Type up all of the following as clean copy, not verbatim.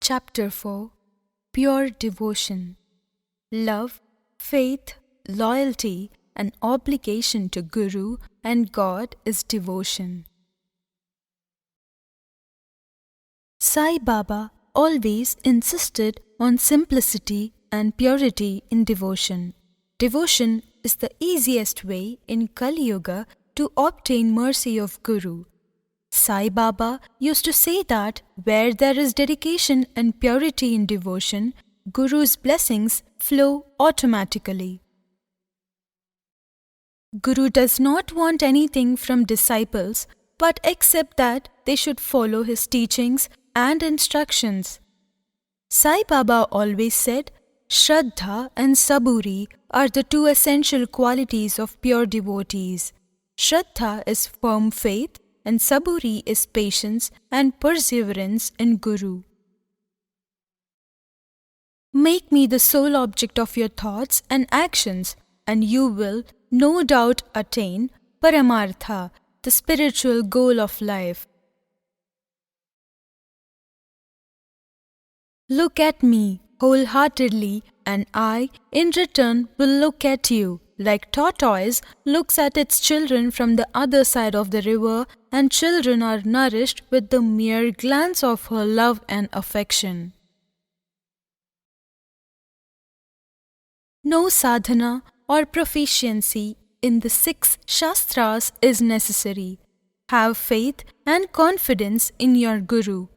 Chapter 4 Pure Devotion. Love, faith, loyalty, and obligation to Guru and God is devotion. Sai Baba always insisted on simplicity and purity in devotion. Devotion is the easiest way in Kali Yuga to obtain mercy of Guru. Sai Baba used to say that where there is dedication and purity in devotion, Guru's blessings flow automatically. Guru does not want anything from disciples but except that they should follow his teachings and instructions. Sai Baba always said, Shraddha and Saburi are the two essential qualities of pure devotees. Shraddha is firm faith and Saburi is patience and perseverance in Guru. Make me the sole object of your thoughts and actions, and you will no doubt attain Paramartha, the spiritual goal of life. Look at me wholeheartedly, and I, in return, will look at you, like tortoise looks at its children from the other side of the river, and children are nourished with the mere glance of her love and affection. No sadhana or proficiency in the 6 Shastras is necessary. Have faith and confidence in your Guru.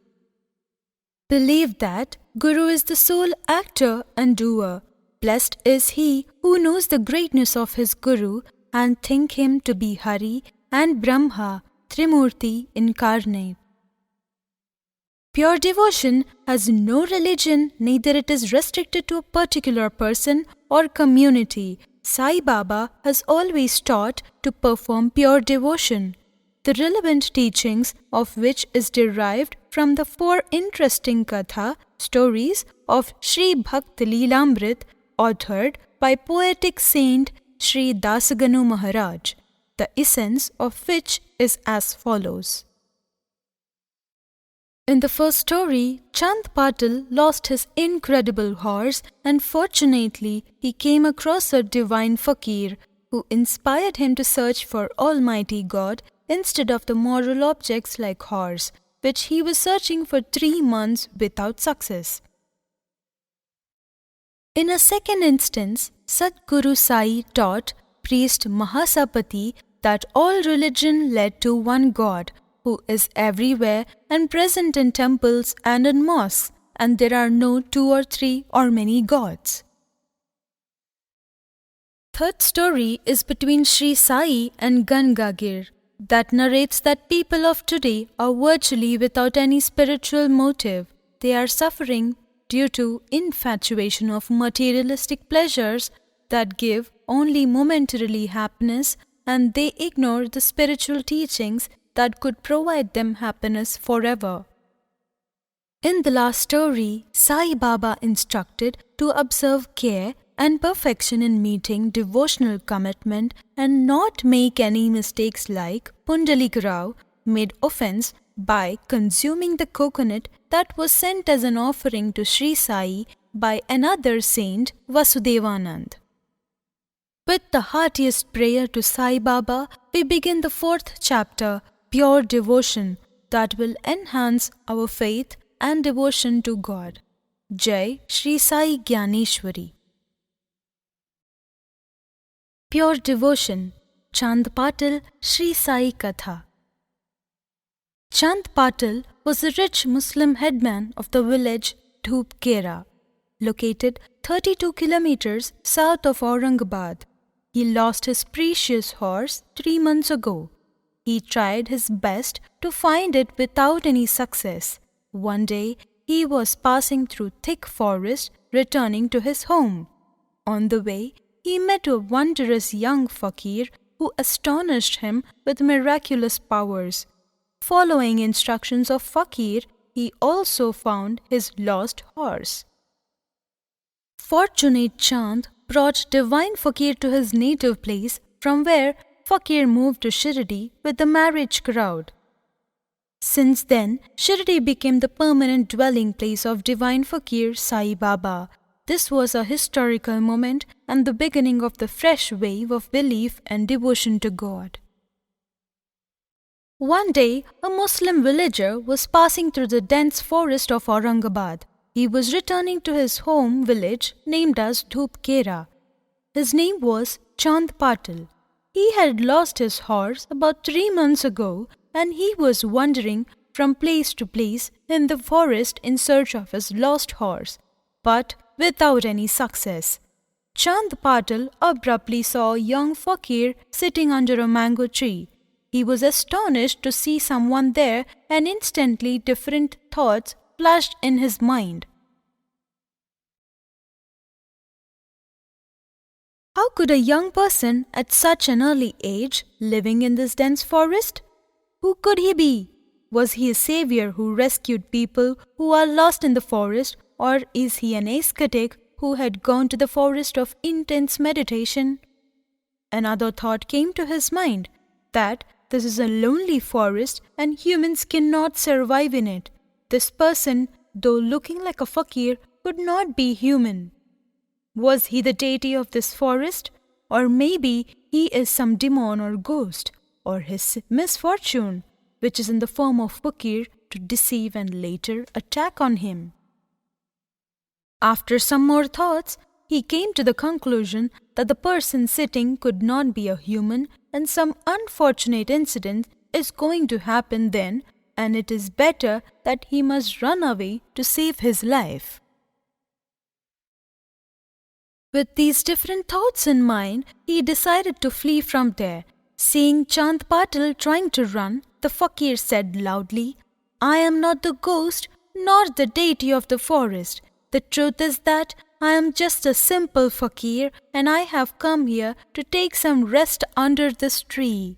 Believe that Guru is the sole actor and doer. Blessed is he who knows the greatness of his Guru and think him to be Hari and Brahma, Trimurti incarnate. Pure devotion has no religion, neither it is restricted to a particular person or community. Sai Baba has always taught to perform pure devotion, the relevant teachings of which is derived from the 4 interesting Katha stories of Sri Bhakt Leelamrit, authored by poetic saint Sri Dasaganu Maharaj, the essence of which is as follows. In the first story, Chand Patil lost his incredible horse, and fortunately he came across a divine fakir who inspired him to search for Almighty God instead of the moral objects like horse, which he was searching for 3 months without success. In a second instance, Sadguru Sai taught priest Mahasapati that all religion led to one God, who is everywhere and present in temples and in mosques, and there are no 2 or 3 or many gods. Third story is between Sri Sai and Gangagir, that narrates that people of today are virtually without any spiritual motive. They are suffering due to infatuation of materialistic pleasures that give only momentarily happiness, and they ignore the spiritual teachings that could provide them happiness forever. In the last story, Sai Baba instructed to observe care and perfection in meeting devotional commitment and not make any mistakes like Pundalik Rao made offense by consuming the coconut that was sent as an offering to Sri Sai by another saint, Vasudevanand. With the heartiest prayer to Sai Baba, we begin the 4th chapter, Pure Devotion, that will enhance our faith and devotion to God. Jai Sri Sai Gyaneshwari. Pure Devotion, Chand Patil Sri Sai Katha. Chand Patil was a rich Muslim headman of the village Dhupkera, located 32 kilometers south of Aurangabad. He lost his precious horse 3 months ago. He tried his best to find it without any success. One day, he was passing through thick forest, returning to his home. On the way, he met a wondrous young fakir who astonished him with miraculous powers. Following instructions of fakir, he also found his lost horse. Fortunate Chand brought divine fakir to his native place, from where fakir moved to Shirdi with the marriage crowd. Since then, Shirdi became the permanent dwelling place of divine fakir Sai Baba. This was a historical moment and the beginning of the fresh wave of belief and devotion to God. One day, a Muslim villager was passing through the dense forest of Aurangabad. He was returning to his home village named as Dhupkera. His name was Chand Patil. He had lost his horse about 3 months ago and he was wandering from place to place in the forest in search of his lost horse, but without any success. Chand Patil abruptly saw a young fakir sitting under a mango tree. He was astonished to see someone there and instantly different thoughts flashed in his mind. How could a young person at such an early age living in this dense forest? Who could he be? Was he a savior who rescued people who are lost in the forest, or is he an ascetic who had gone to the forest of intense meditation? Another thought came to his mind, that this is a lonely forest and humans cannot survive in it. This person, though looking like a fakir, could not be human. Was he the deity of this forest? Or maybe he is some demon or ghost, or his misfortune, which is in the form of fakir, to deceive and later attack on him. After some more thoughts, he came to the conclusion that the person sitting could not be a human and some unfortunate incident is going to happen then, and it is better that he must run away to save his life. With these different thoughts in mind, he decided to flee from there. Seeing Chand Patil trying to run, the fakir said loudly, "I am not the ghost nor the deity of the forest. The truth is that I am just a simple fakir and I have come here to take some rest under this tree.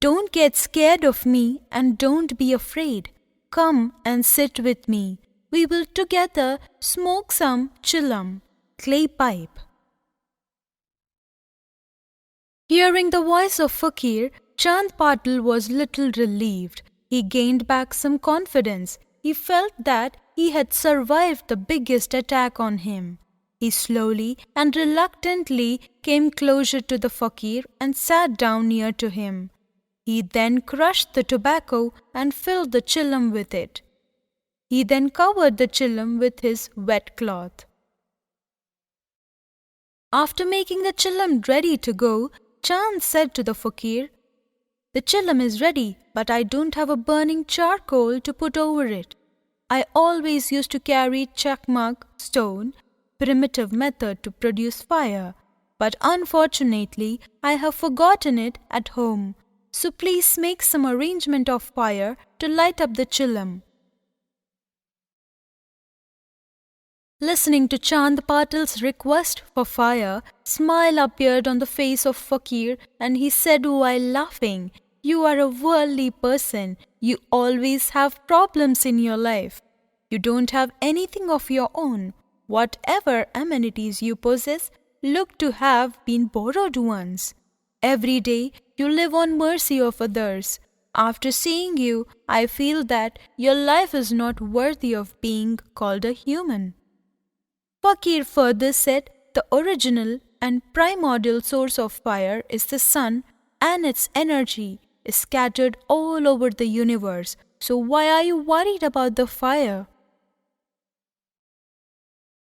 Don't get scared of me and don't be afraid. Come and sit with me. We will together smoke some chillam, clay pipe." Hearing the voice of fakir, Chand Patil was little relieved. He gained back some confidence. He felt that he had survived the biggest attack on him. He slowly and reluctantly came closer to the fakir and sat down near to him. He then crushed the tobacco and filled the chillam with it. He then covered the chillam with his wet cloth. After making the chillam ready to go, Chand said to the fakir, "The chillam is ready, but I don't have a burning charcoal to put over it. I always used to carry chakmak stone, primitive method to produce fire, but unfortunately I have forgotten it at home. So please make some arrangement of fire to light up the chillam." Listening to Chand Patil's request for fire, smile appeared on the face of fakir and he said while laughing, "You are a worldly person. You always have problems in your life. You don't have anything of your own. Whatever amenities you possess look to have been borrowed ones. Every day you live on mercy of others. After seeing you, I feel that your life is not worthy of being called a human." Fakir further said the original and primordial source of fire is the sun and its energy is scattered all over the universe. So why are you worried about the fire?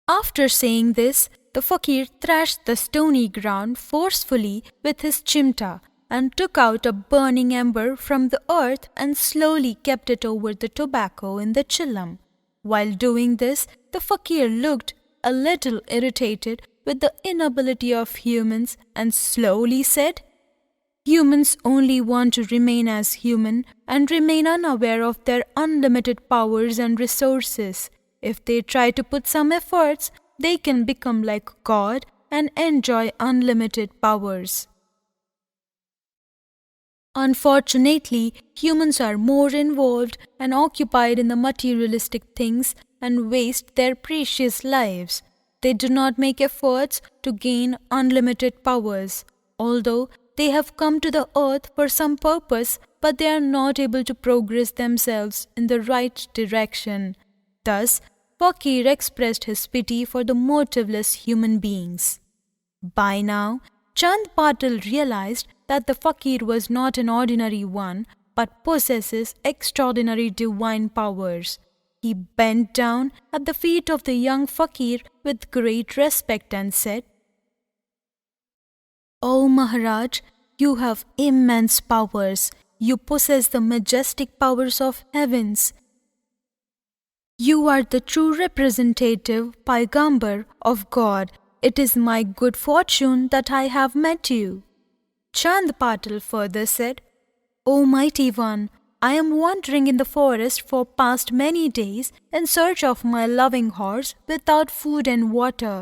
After saying this, the fakir thrashed the stony ground forcefully with his chimta and took out a burning ember from the earth and slowly kept it over the tobacco in the chillam. While doing this, the fakir looked a little irritated with the inability of humans and slowly said, "Humans only want to remain as human and remain unaware of their unlimited powers and resources. If they try to put some efforts, they can become like God and enjoy unlimited powers. Unfortunately, humans are more involved and occupied in the materialistic things and waste their precious lives. They do not make efforts to gain unlimited powers. Although they have come to the earth for some purpose, but they are not able to progress themselves in the right direction. Thus, Fakir expressed his pity for the motiveless human beings. By now, Chand Patil realized that the Fakir was not an ordinary one, but possesses extraordinary divine powers. He bent down at the feet of the young Fakir with great respect and said, "O Maharaj, you have immense powers. You possess the majestic powers of heavens. You are the true representative, Paigambar of God. It is my good fortune that I have met you." Chand Patil further said, "O mighty one, I am wandering in the forest for past many days in search of my loving horse without food and water.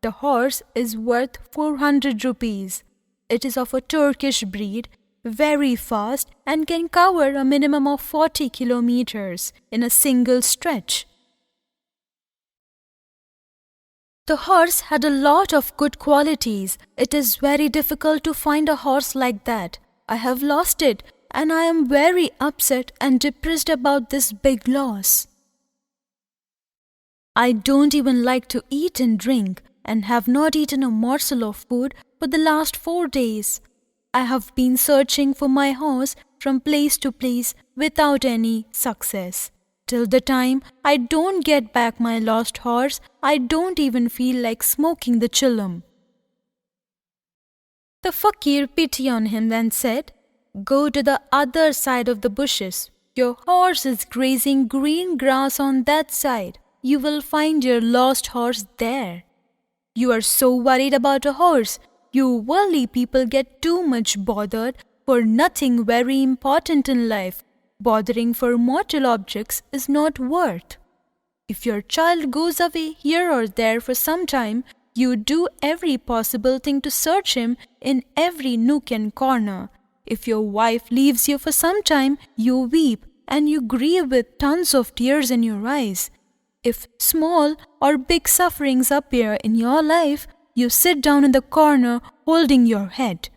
The horse is worth 400 rupees. It is of a Turkish breed, very fast, and can cover a minimum of 40 kilometers in a single stretch." The horse had a lot of good qualities. It is very difficult to find a horse like that. I have lost it, and I am very upset and depressed about this big loss. I don't even like to eat and drink, and have not eaten a morsel of food for the last 4 days. I have been searching for my horse from place to place without any success. Till the time I don't get back my lost horse, I don't even feel like smoking the chillum. The Fakir pity on him and said, "Go to the other side of the bushes. Your horse is grazing green grass on that side. You will find your lost horse there. You are so worried about a horse. You worldly people get too much bothered for nothing very important in life. Bothering for mortal objects is not worth. If your child goes away here or there for some time, you do every possible thing to search him in every nook and corner. If your wife leaves you for some time, you weep and you grieve with tons of tears in your eyes. If small or big sufferings appear in your life, you sit down in the corner holding your head.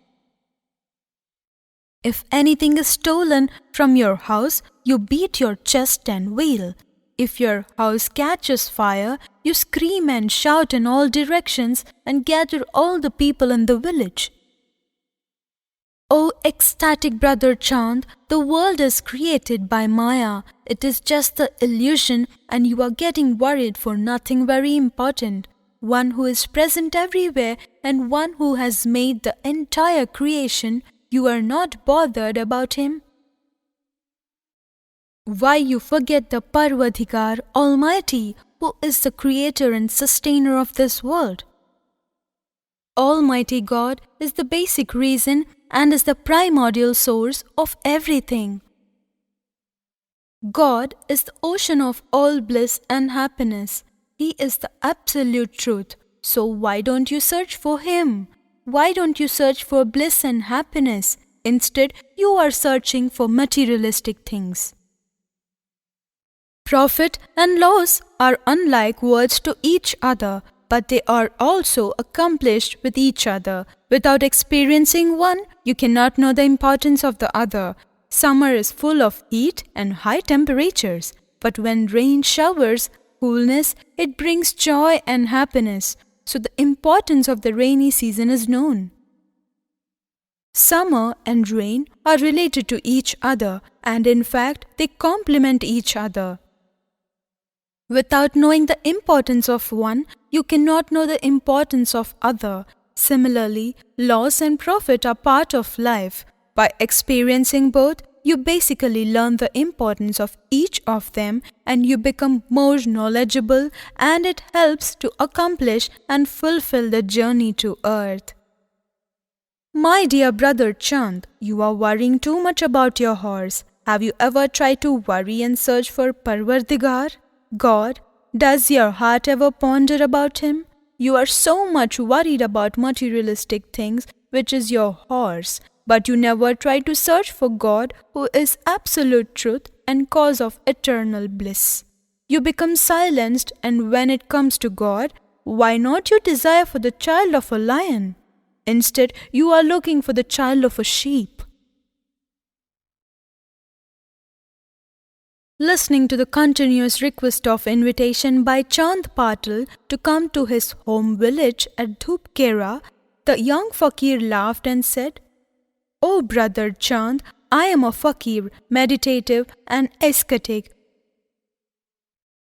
If anything is stolen from your house, you beat your chest and wail. If your house catches fire, you scream and shout in all directions and gather all the people in the village. O ecstatic brother Chand, the world is created by Maya. It is just the illusion, and you are getting worried for nothing very important. One who is present everywhere and one who has made the entire creation, you are not bothered about him. Why you forget the Parvadhikar Almighty, who is the creator and sustainer of this world? Almighty God is the basic reason and is the primordial source of everything. God is the ocean of all bliss and happiness. He is the absolute truth. So why don't you search for Him? Why don't you search for bliss and happiness? Instead, you are searching for materialistic things. Profit and loss are unlike words to each other, but they are also accomplished with each other. Without experiencing one, you cannot know the importance of the other. Summer is full of heat and high temperatures, but when rain showers coolness, it brings joy and happiness. So the importance of the rainy season is known. Summer and rain are related to each other, and in fact, they complement each other. Without knowing the importance of one, you cannot know the importance of other. Similarly, loss and profit are part of life. By experiencing both, you basically learn the importance of each of them and you become more knowledgeable, and it helps to accomplish and fulfill the journey to earth. My dear brother Chand, you are worrying too much about your horse. Have you ever tried to worry and search for Parvardigar, God? Does your heart ever ponder about Him? You are so much worried about materialistic things, which is your horse, but you never try to search for God, who is absolute truth and cause of eternal bliss. You become silenced, and when it comes to God, why not you desire for the child of a lion? Instead, you are looking for the child of a sheep. Listening to the continuous request of invitation by Chand Patil to come to his home village at Dhupkera, the young fakir laughed and said, "Oh brother Chand, I am a fakir, meditative and ascetic.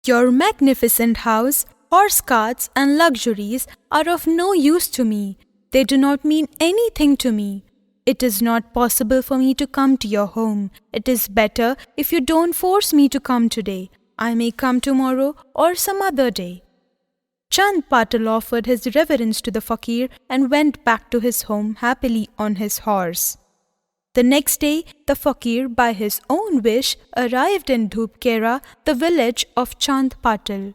Your magnificent house, horse carts and luxuries are of no use to me. They do not mean anything to me. It is not possible for me to come to your home. It is better if you don't force me to come today. I may come tomorrow or some other day." Chand Patil offered his reverence to the fakir and went back to his home happily on his horse. The next day, the fakir, by his own wish, arrived in Dhupkera, the village of Chand Patil.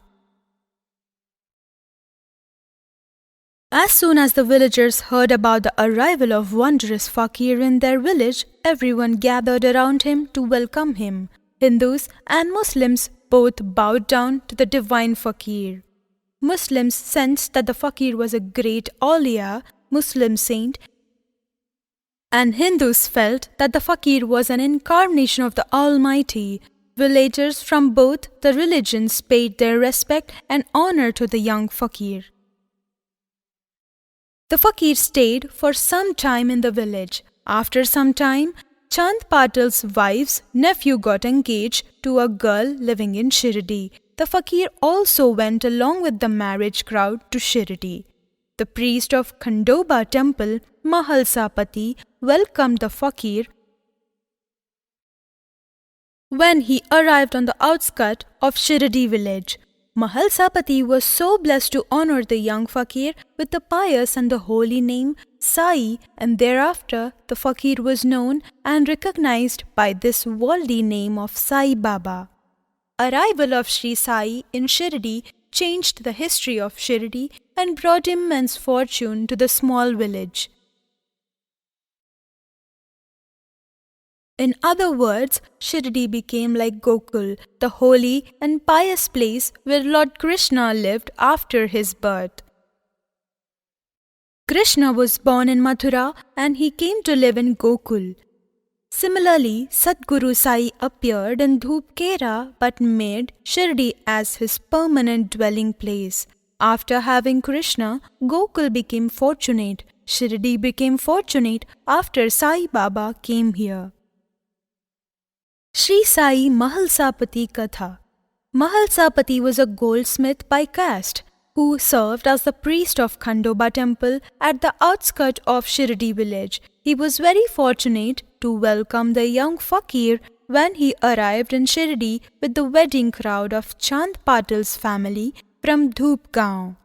As soon as the villagers heard about the arrival of wondrous fakir in their village, everyone gathered around him to welcome him. Hindus and Muslims both bowed down to the divine fakir. Muslims sensed that the fakir was a great awliya, Muslim saint, and Hindus felt that the fakir was an incarnation of the Almighty. Villagers from both the religions paid their respect and honor to the young fakir. The fakir stayed for some time in the village. After some time, Chand Patil's wife's nephew got engaged to a girl living in Shirdi. The fakir also went along with the marriage crowd to Shirdi. The priest of Khandoba temple, Mahalsapati, welcomed the fakir when he arrived on the outskirts of Shirdi village. Mahalsapati was so blessed to honor the young fakir with the pious and the holy name Sai, and thereafter the fakir was known and recognized by this worldly name of Sai Baba. Arrival of Sri Sai in Shirdi changed the history of Shirdi and brought immense fortune to the small village. In other words, Shirdi became like Gokul, the holy and pious place where Lord Krishna lived after his birth. Krishna was born in Mathura and he came to live in Gokul. Similarly, Sadguru Sai appeared in Dhupkera but made Shirdi as his permanent dwelling place. After having Krishna, Gokul became fortunate. Shirdi became fortunate after Sai Baba came here. Sri Sai Mahalsapati Katha. Mahalsapati was a goldsmith by caste who served as the priest of Khandoba temple at the outskirts of Shirdi village. He was very fortunate to welcome the young fakir when he arrived in Shirdi with the wedding crowd of Chand Patil's family from Dhupgaon.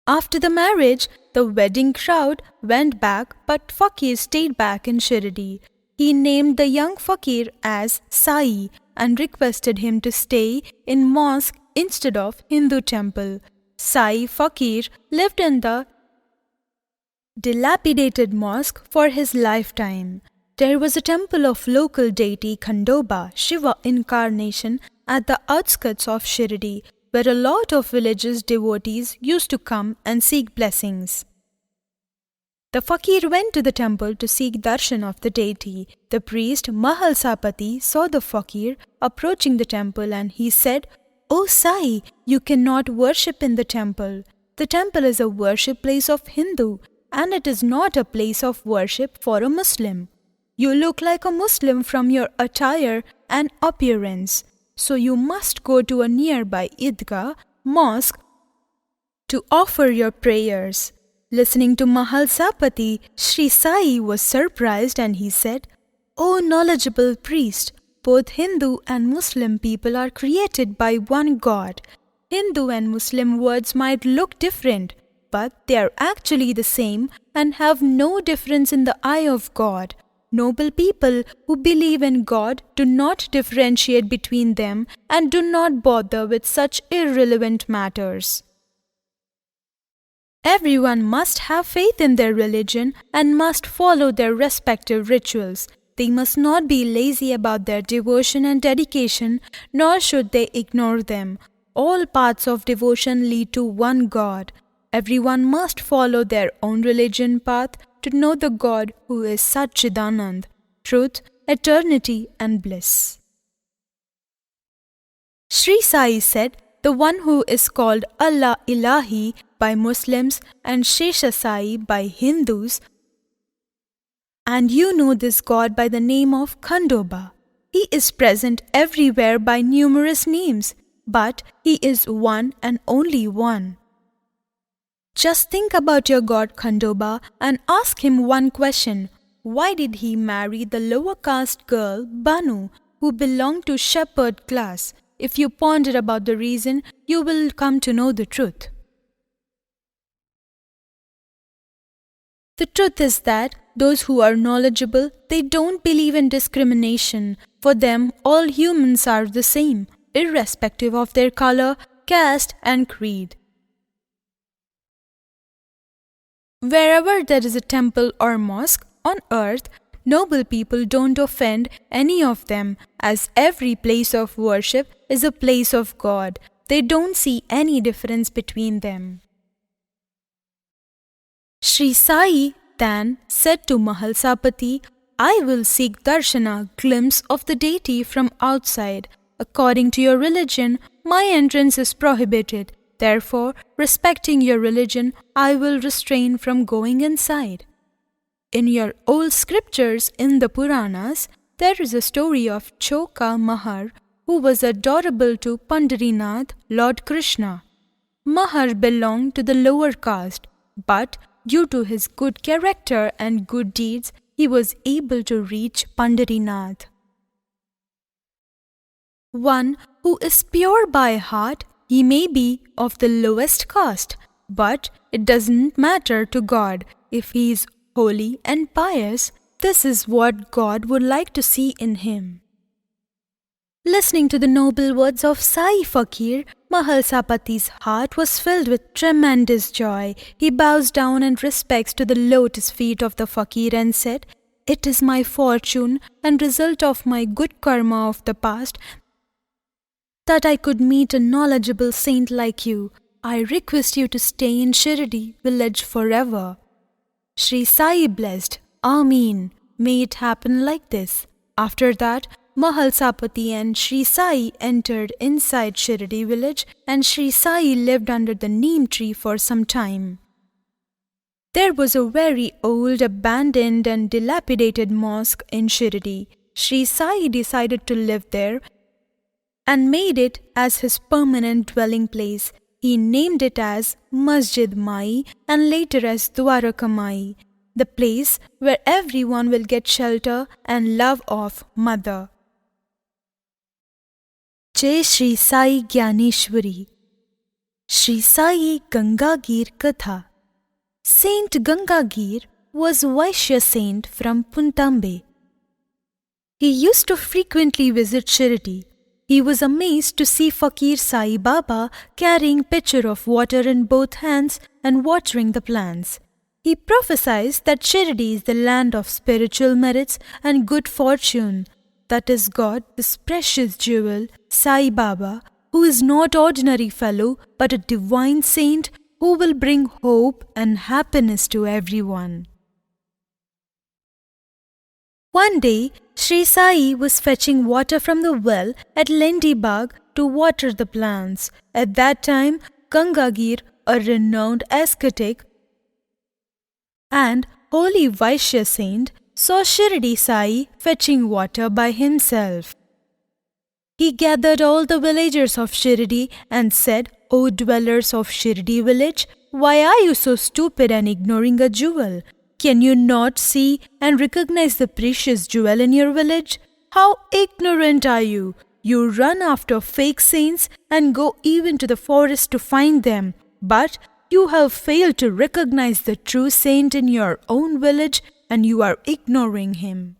After the marriage, the wedding crowd went back but fakir stayed back in Shirdi. He named the young fakir as Sai and requested him to stay in mosque instead of Hindu temple. Sai fakir lived in the dilapidated mosque for his lifetime. There was a temple of local deity Khandoba, Shiva incarnation, at the outskirts of Shirdi, where a lot of religious devotees used to come and seek blessings. The fakir went to the temple to seek darshan of the deity. The priest Mahalsapati saw the fakir approaching the temple and he said, "O Sai, you cannot worship in the temple. The temple is a worship place of Hindu and it is not a place of worship for a Muslim. You look like a Muslim from your attire and appearance, so you must go to a nearby Idgah mosque to offer your prayers." Listening to Mahalsapati, Sri Sai was surprised and he said, "O knowledgeable priest, both Hindu and Muslim people are created by one God. Hindu and Muslim words might look different, but they are actually the same and have no difference in the eye of God. Noble people who believe in God do not differentiate between them and do not bother with such irrelevant matters. Everyone must have faith in their religion and must follow their respective rituals. They must not be lazy about their devotion and dedication, nor should they ignore them. All paths of devotion lead to one God. Everyone must follow their own religion path to know the God who is Satchidanand, truth, eternity and bliss." Sri Sai said, the one who is called Allah Ilahi by Muslims and Shesha Sai by Hindus, and you know this God by the name of Khandoba. He is present everywhere by numerous names, but He is one and only one. Just think about your God Khandoba and ask him one question. Why did he marry the lower caste girl Banu, who belonged to shepherd class? If you ponder about the reason, you will come to know the truth. The truth is that those who are knowledgeable, they don't believe in discrimination. For them, all humans are the same, irrespective of their color, caste, and creed. Wherever there is a temple or mosque on earth, noble people don't offend any of them, as every place of worship is a place of God. They don't see any difference between them. Sri Sai then said to Mahalsapati, I will seek darshana, glimpse of the deity from outside. According to your religion, my entrance is prohibited. Therefore, respecting your religion, I will refrain from going inside. In your old scriptures in the Puranas, there is a story of Choka Mahar, who was adorable to Pandarinath, Lord Krishna. Mahar belonged to the lower caste, but due to his good character and good deeds, he was able to reach Pandarinath. One who is pure by heart, he may be of the lowest caste, but it doesn't matter to God if he is holy and pious. This is what God would like to see in him. Listening to the noble words of Sai Fakir, Mahalsapati's heart was filled with tremendous joy. He bows down and respects to the lotus feet of the Fakir and said, It is my fortune and result of my good karma of the past that I could meet a knowledgeable saint like you. I request you to stay in Shirdi village forever. Sri Sai blessed, Ameen. May it happen like this. After that, Mahalsapati and Sri Sai entered inside Shirdi village, and Sri Sai lived under the neem tree for some time. There was a very old, abandoned and dilapidated mosque in Shirdi. Sri Sai decided to live there and made it as his permanent dwelling place. He named it as Masjid Mai and later as Dwaraka Mai, the place where everyone will get shelter and love of Mother. Jai Sri Sai Gyaneshwari. Sri Sai Gangagir Katha. Saint Gangagir was Vaishya saint from Puntambe. He used to frequently visit Shirdi. He was amazed to see Fakir Sai Baba carrying pitcher of water in both hands and watering the plants. He prophesied that Shirdi is the land of spiritual merits and good fortune. That is God, this precious jewel, Sai Baba, who is not ordinary fellow but a divine saint who will bring hope and happiness to everyone. One day, Sri Sai was fetching water from the well at Lendibag to water the plants. At that time, Gangagir, a renowned ascetic and holy Vaishya saint, saw Shirdi Sai fetching water by himself. He gathered all the villagers of Shirdi and said, O dwellers of Shirdi village, why are you so stupid and ignoring a jewel? Can you not see and recognize the precious jewel in your village? How ignorant are you! You run after fake saints and go even to the forest to find them. But you have failed to recognize the true saint in your own village and you are ignoring him.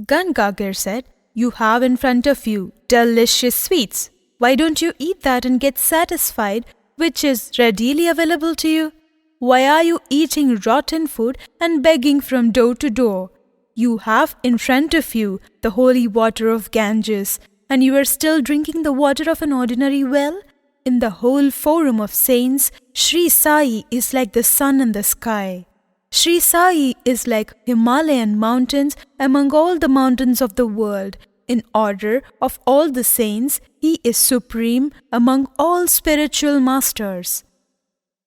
Gangagir said, You have in front of you delicious sweets. Why don't you eat that and get satisfied, which is readily available to you? Why are you eating rotten food and begging from door to door? You have in front of you the holy water of Ganges, and you are still drinking the water of an ordinary well? In the whole forum of saints, Sri Sai is like the sun in the sky. Sri Sai is like Himalayan mountains among all the mountains of the world. In order of all the saints, He is supreme among all spiritual masters.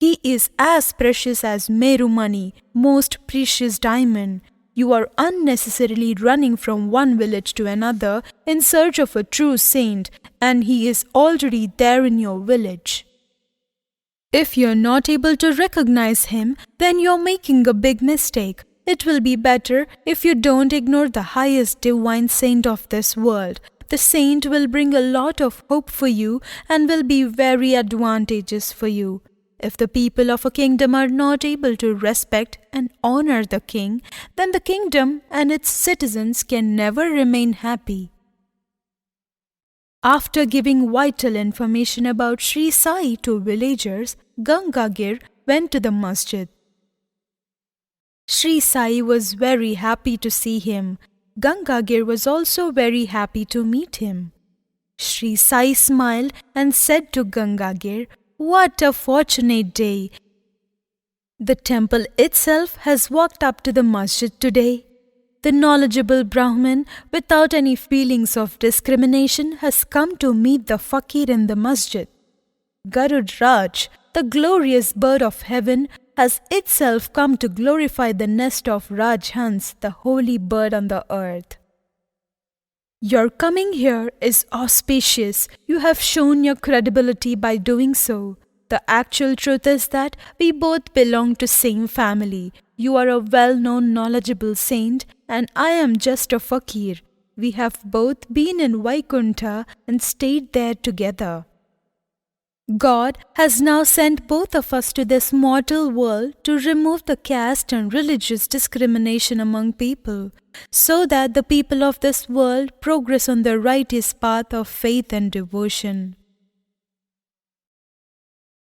He is as precious as Meru money, most precious diamond. You are unnecessarily running from one village to another in search of a true saint, and he is already there in your village. If you're not able to recognize him, then you're making a big mistake. It will be better if you don't ignore the highest divine saint of this world. The saint will bring a lot of hope for you and will be very advantageous for you. If the people of a kingdom are not able to respect and honor the king, then the kingdom and its citizens can never remain happy. After giving vital information about Sri Sai to villagers, Gangagir went to the masjid. Sri Sai was very happy to see him. Gangagir was also very happy to meet him. Sri Sai smiled and said to Gangagir, "What a fortunate day! The temple itself has walked up to the masjid today. The knowledgeable Brahmin, without any feelings of discrimination, has come to meet the fakir in the masjid. Garud Raj, the glorious bird of heaven, has itself come to glorify the nest of Rajhans, the holy bird on the earth. Your coming here is auspicious. You have shown your credibility by doing so. The actual truth is that we both belong to same family. You are a well-known knowledgeable saint and I am just a fakir. We have both been in Vaikuntha and stayed there together. God has now sent both of us to this mortal world to remove the caste and religious discrimination among people, so that the people of this world progress on the righteous path of faith and devotion."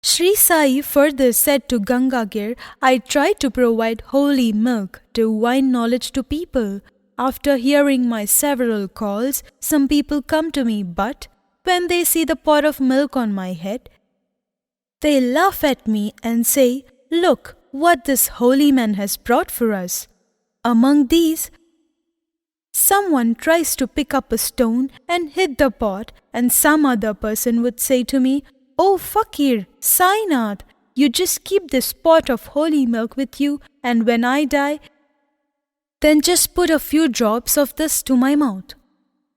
Sri Sai further said to Gangagir, "I try to provide holy milk, divine knowledge to people. After hearing my several calls, some people come to me, but when they see the pot of milk on my head, they laugh at me and say, 'Look what this holy man has brought for us.' Among these, someone tries to pick up a stone and hit the pot, and some other person would say to me, 'Oh Fakir, Sainath, you just keep this pot of holy milk with you, and when I die, then just put a few drops of this to my mouth.'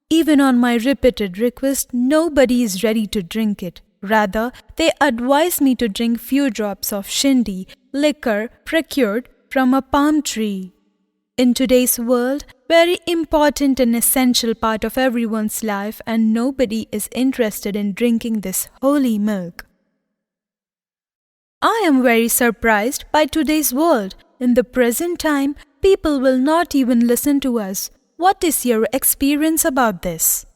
Even on my repeated request, nobody is ready to drink it. Rather, they advise me to drink few drops of shindi, liquor procured from a palm tree. In today's world, very important and essential part of everyone's life, and nobody is interested in drinking this holy milk. I am very surprised by today's world. In the present time, people will not even listen to us. What is your experience about this?"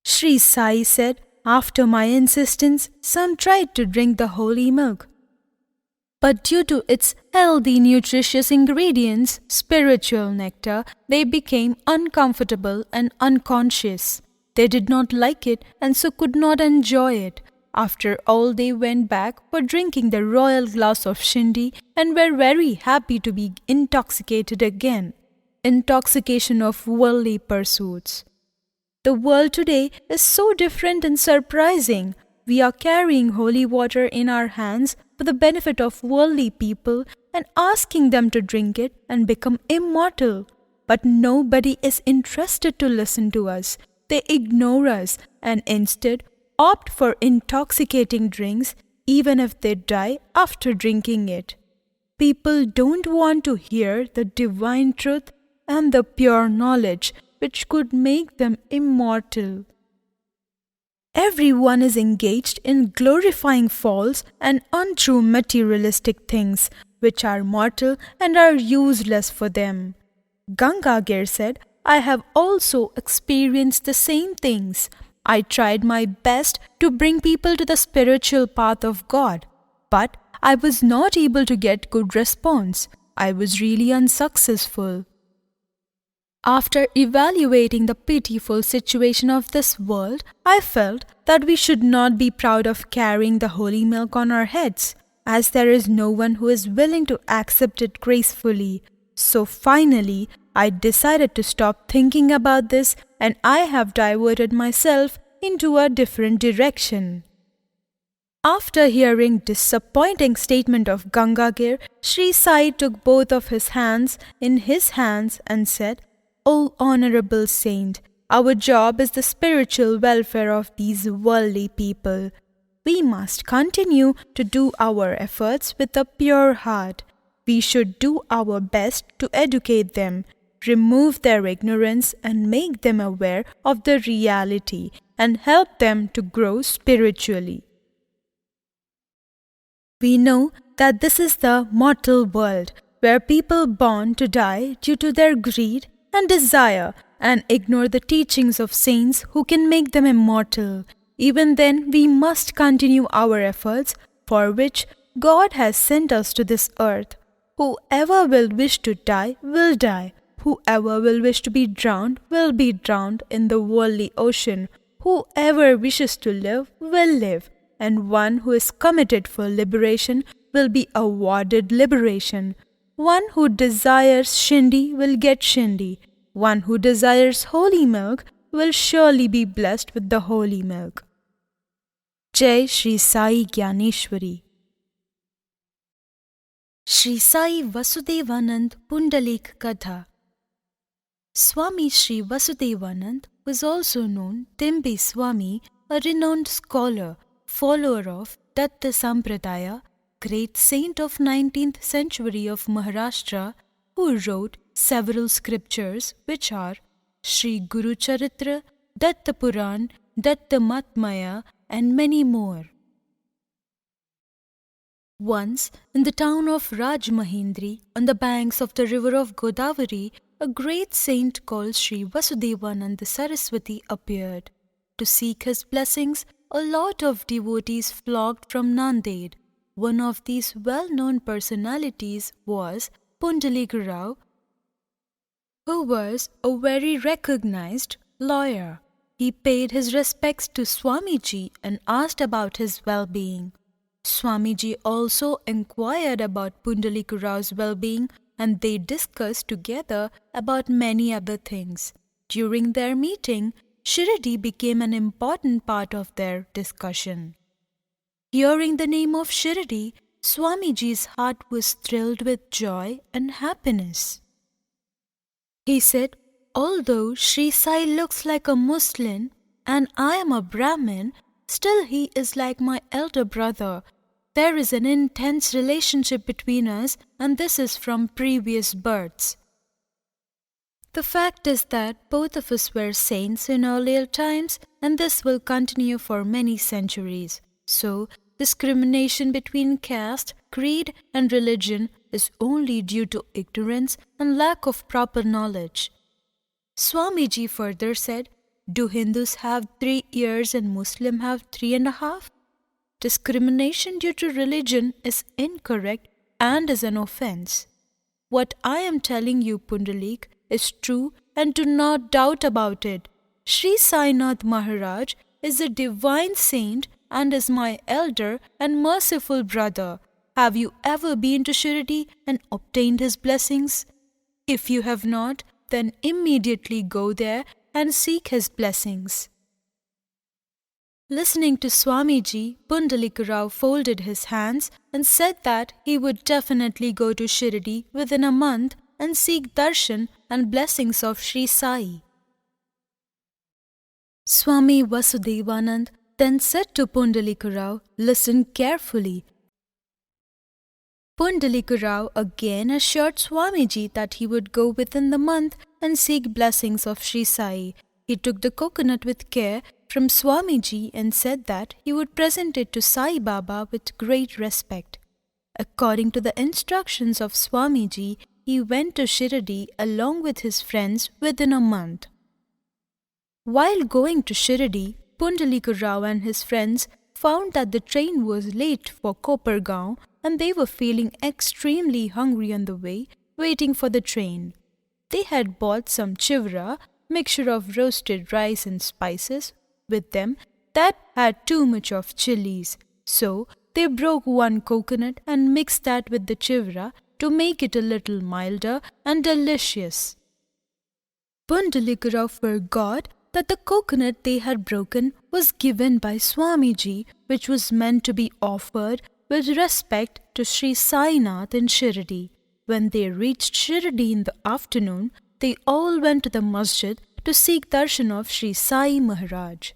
Sri Sai said, "After my insistence, some tried to drink the holy milk. But due to its healthy, nutritious ingredients, spiritual nectar, they became uncomfortable and unconscious. They did not like it and so could not enjoy it. After all, they went back for drinking the royal glass of shindi and were very happy to be intoxicated again. Intoxication of worldly pursuits. The world today is so different and surprising. We are carrying holy water in our hands for the benefit of worldly people and asking them to drink it and become immortal. But nobody is interested to listen to us. They ignore us and instead opt for intoxicating drinks even if they die after drinking it. People don't want to hear the divine truth and the pure knowledge which could make them immortal. Everyone is engaged in glorifying false and untrue materialistic things which are mortal and are useless for them. Gangagir said, "I have also experienced the same things. I tried my best to bring people to the spiritual path of God, but I was not able to get good response. I was really unsuccessful." After evaluating the pitiful situation of this world, I felt that we should not be proud of carrying the holy milk on our heads, as there is no one who is willing to accept it gracefully. So finally, I decided to stop thinking about this, and I have diverted myself into a different direction. After hearing disappointing statement of Gangagir, Sri Sai took both of his hands in his hands and said, "O honorable saint, our job is the spiritual welfare of these worldly people. We must continue to do our efforts with a pure heart. We should do our best to educate them, remove their ignorance and make them aware of the reality and help them to grow spiritually. We know that this is the mortal world where people born to die due to their greed and desire and ignore the teachings of saints who can make them immortal. Even then, we must continue our efforts for which God has sent us to this earth. Whoever will wish to die will die. Whoever will wish to be drowned will be drowned in the worldly ocean. Whoever wishes to live will live, and one who is committed for liberation will be awarded liberation. One who desires shindi will get shindi. One who desires holy milk will surely be blessed with the holy milk. Jai Shri Sai Gyaneshwari. Shri Sai Vasudevanand Pundalik Katha. Swami Shri Vasudevanand was also known Timbi Swami, a renowned scholar, follower of Datta Sampradaya, great saint of 19th century of Maharashtra, who wrote several scriptures which are Shri Guru Charitra, Datta Puran, Datta Matmaya and many more. Once, in the town of Rajmahendri, on the banks of the river of Godavari, a great saint called Shri Vasudevananda Saraswati appeared. To seek his blessings, a lot of devotees flocked from Nanded. One of these well-known personalities was Pundalik Rao, who was a very recognized lawyer. He paid his respects to Swamiji and asked about his well-being. Swamiji also inquired about Pundalik Rao's well-being, and they discussed together about many other things. During their meeting, Shirdi became an important part of their discussion. Hearing the name of Shirdi, Swamiji's heart was thrilled with joy and happiness. He said, "Although Sri Sai looks like a Muslim and I am a Brahmin, still he is like my elder brother. There is an intense relationship between us, and this is from previous births. The fact is that both of us were saints in earlier times, and this will continue for many centuries. So, discrimination between caste, creed, and religion is only due to ignorance and lack of proper knowledge." Swamiji further said, "Do Hindus have 3 ears and Muslims have 3.5? Discrimination due to religion is incorrect and is an offense. What I am telling you, Pundalik, is true and do not doubt about it. Sri Sainath Maharaj is a divine saint and is my elder and merciful brother. Have you ever been to Shirdi and obtained his blessings? If you have not, then immediately go there and seek his blessings." Listening to Swamiji, Pundalik Rao folded his hands and said that he would definitely go to Shirdi within a month and seek darshan and blessings of Sri Sai. Swami Vasudevanand then said to Pundalik Rao, "Listen carefully." Pundalik Rao again assured Swamiji that he would go within the month and seek blessings of Sri Sai. He took the coconut with care from Swamiji and said that he would present it to Sai Baba with great respect. According to the instructions of Swamiji, he went to Shirdi along with his friends within a month. While going to Shirdi, Pundalik Rao and his friends found that the train was late for Kopargaon and they were feeling extremely hungry on the way, waiting for the train. They had bought some chivra, mixture of roasted rice and spices, with them that had too much of chilies. So they broke one coconut and mixed that with the chivra to make it a little milder and delicious. Pundalik Rao forgot that the coconut they had broken was given by Swamiji, which was meant to be offered with respect to Sri Sainath in Shirdi. When they reached Shirdi in the afternoon, they all went to the masjid to seek darshan of Sri Sai Maharaj.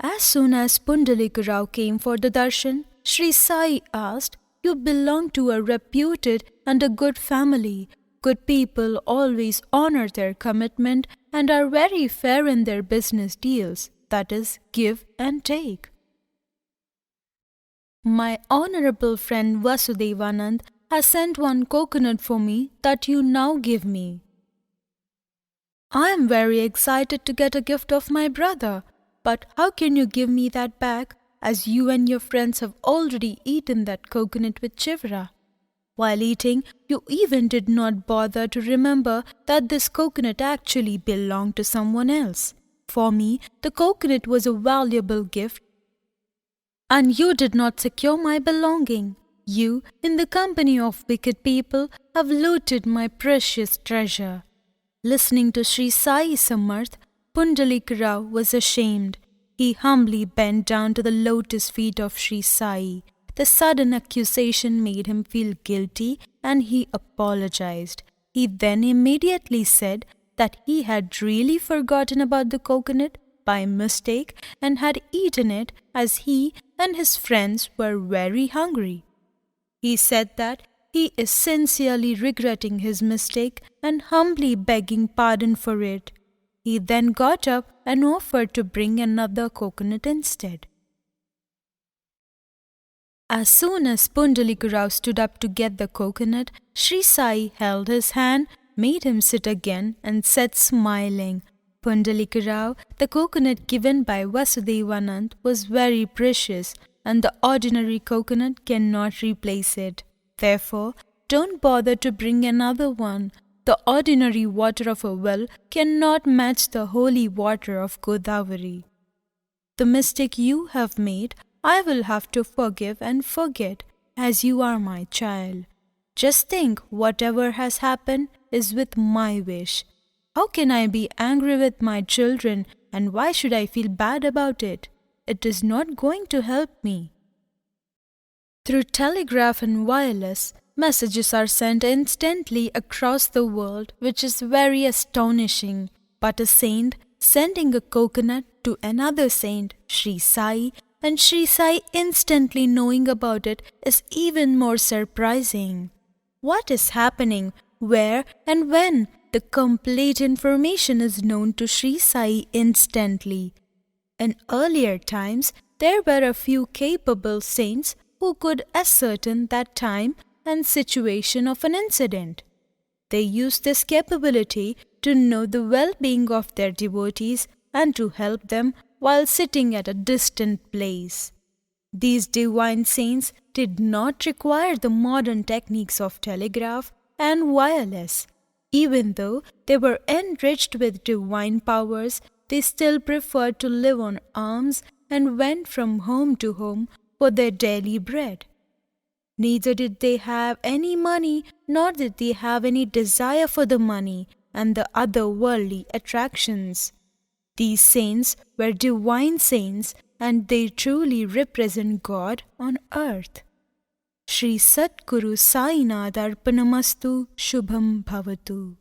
As soon as Pundalik Rao came for the darshan, Sri Sai asked, "You belong to a reputed and a good family. Good people always honor their commitment and are very fair in their business deals, that is, give and take. My honorable friend Vasudevanand has sent one coconut for me that you now give me. I am very excited to get a gift of my brother, but how can you give me that back, as you and your friends have already eaten that coconut with Chivra? While eating, you even did not bother to remember that this coconut actually belonged to someone else. For me, the coconut was a valuable gift, and you did not secure my belonging. You, in the company of wicked people, have looted my precious treasure." Listening to Sri Sai Samarth, Pundalik Rao was ashamed. He humbly bent down to the lotus feet of Sri Sai. The sudden accusation made him feel guilty and he apologized. He then immediately said that he had really forgotten about the coconut by mistake and had eaten it as he and his friends were very hungry. He said that he is sincerely regretting his mistake and humbly begging pardon for it. He then got up and offered to bring another coconut instead. As soon as Pundalik Rao stood up to get the coconut, Sri Sai held his hand, made him sit again and said smiling, "Pundalik Rao, the coconut given by Vasudevanand was very precious and the ordinary coconut cannot replace it. Therefore, don't bother to bring another one. The ordinary water of a well cannot match the holy water of Godavari. The mistake you have made, I will have to forgive and forget, as you are my child. Just think, whatever has happened is with my wish. How can I be angry with my children, and why should I feel bad about it? It is not going to help me." Through telegraph and wireless, messages are sent instantly across the world, which is very astonishing. But a saint sending a coconut to another saint, Sri Sai, and Sri Sai instantly knowing about it is even more surprising. What is happening, where and when? The complete information is known to Sri Sai instantly. In earlier times, there were a few capable saints who could ascertain that time and situation of an incident. They used this capability to know the well-being of their devotees and to help them while sitting at a distant place. These divine saints did not require the modern techniques of telegraph and wireless. Even though they were enriched with divine powers, they still preferred to live on alms and went from home to home for their daily bread. Neither did they have any money, nor did they have any desire for the money and the other worldly attractions. These saints were divine saints, and they truly represent God on earth. Shri Satguru Sainath Arpanamastu Shubham Bhavatu.